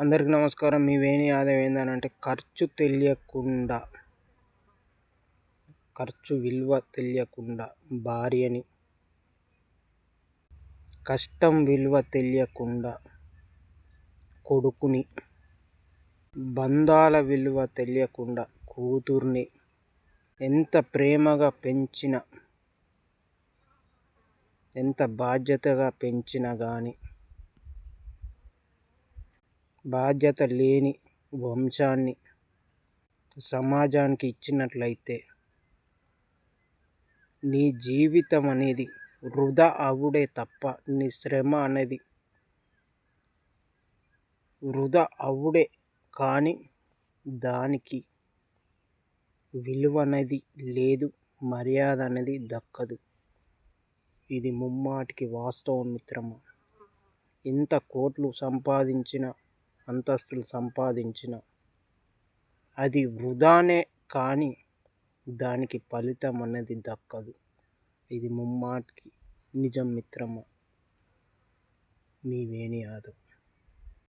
అందరికీ నమస్కారం. మీ వేణి ఆదాయం ఏందనంటే ఖర్చు విలువ తెలియకుండా భార్యని, కష్టం విలువ తెలియకుండా కొడుకుని, బంధాల విలువ తెలియకుండా కూతుర్ని ఎంత ప్రేమగా పెంచినా, ఎంత బాధ్యతగా పెంచినా కానీ బాధ్యత లేని వంశాన్ని సమాజానికి ఇచ్చినట్లయితే నీ జీవితం అనేది వృధా అవుడే తప్ప నీ శ్రమ అనేది వృధా అవుడే, కానీ దానికి విలువ అనేది లేదు, మర్యాద అనేది దక్కదు. ఇది ముమ్మాటికి వాస్తవం మిత్రమా. ఎంత కోట్లు సంపాదించిన, అంతస్తులు సంపాదించిన అది వృధానే, కానీ దానికి ఫలితం అనేది దక్కదు. ఇది ముమ్మాటికి నిజం మిత్రమా. మీ వేణి యాదవ్.